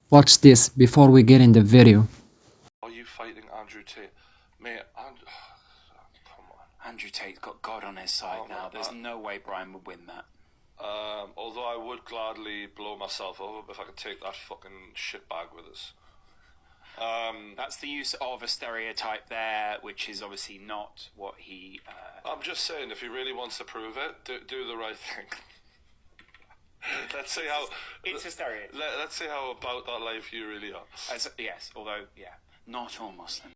Watch this before we get in the video. Are you fighting Andrew Tate? Mate, come on. Andrew Tate's got God on his side now. There's no way Brian would win that. Although I would gladly blow myself up if I could take that fucking shitbag with us. That's the use of a stereotype there, which is obviously not what he... I'm just saying, if he really wants to prove it, do the right thing. Let's see how... It's a stereotype. Let's see how about that life you really are. Yes, although, yeah, not all Muslims.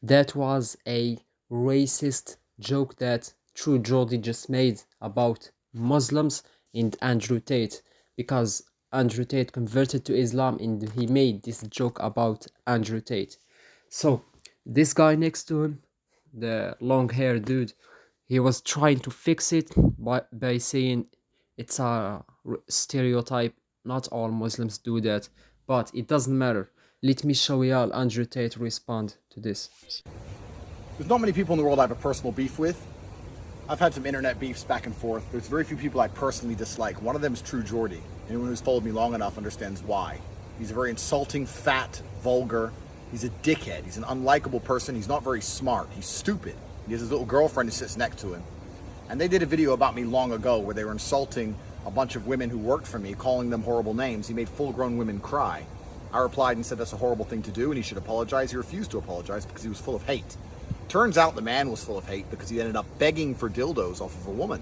That was a racist joke that True Geordie just made about Muslims and Andrew Tate, because Andrew Tate converted to Islam and he made this joke about Andrew Tate. So this guy next to him, the long haired dude, he was trying to fix it by saying it's a stereotype, not all Muslims do that, but it doesn't matter. Let me show y'all Andrew Tate respond to this. There's not many people in the world I have a personal beef with. I've had some internet beefs back and forth. There's very few people I personally dislike. One of them is True Geordie. Anyone who's followed me long enough understands why. He's a very insulting, fat, vulgar. He's a dickhead. He's an unlikable person. He's not very smart. He's stupid. He has his little girlfriend who sits next to him. And they did a video about me long ago where they were insulting a bunch of women who worked for me, calling them horrible names. He made full-grown women cry. I replied and said that's a horrible thing to do and he should apologize. He refused to apologize because he was full of hate. Turns out the man was full of hate because he ended up begging for dildos off of a woman.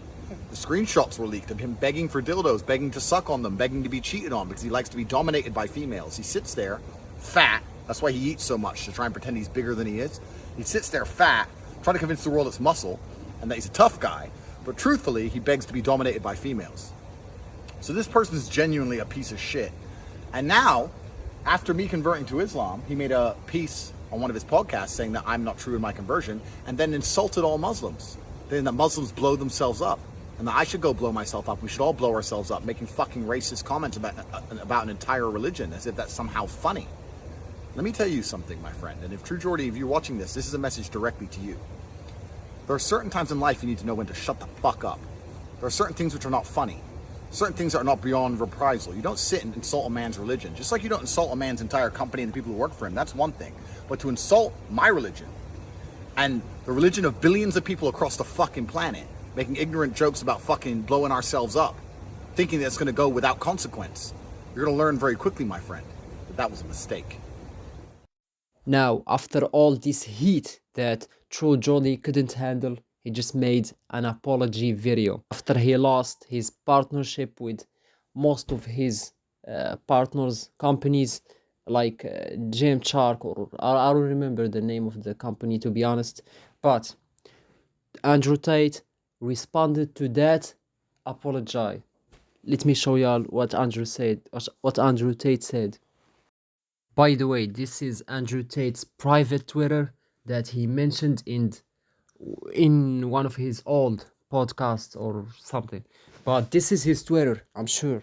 The screenshots were leaked of him begging for dildos, begging to suck on them, begging to be cheated on because he likes to be dominated by females. He sits there, fat. That's why he eats so much, to try and pretend he's bigger than he is. He sits there fat, trying to convince the world it's muscle and that he's a tough guy. But truthfully, he begs to be dominated by females. So this person is genuinely a piece of shit. And now, after me converting to Islam, he made a piece on one of his podcasts saying that I'm not true in my conversion, and then insulted all Muslims. Then that Muslims blow themselves up, and that I should go blow myself up. We should all blow ourselves up, making fucking racist comments about an entire religion, as if that's somehow funny. Let me tell you something, my friend, and if True Geordie, if you're watching this is a message directly to you. There are certain times in life you need to know when to shut the fuck up. There are certain things which are not funny. Certain things that are not beyond reprisal. You don't sit and insult a man's religion. Just like you don't insult a man's entire company and the people who work for him. That's one thing. But to insult my religion and the religion of billions of people across the fucking planet, making ignorant jokes about fucking blowing ourselves up, thinking that's going to go without consequence, you're going to learn very quickly, my friend, that that was a mistake. Now, after all this heat that True Geordie couldn't handle, he just made an apology video. After he lost his partnership with most of his partners, companies like Jim Chark, or I don't remember the name of the company to be honest, but Andrew Tate responded to that apology. Let me show y'all what Andrew Tate said. By the way, this is Andrew Tate's private Twitter that he mentioned in one of his old podcasts or something. But this is his Twitter, I'm sure.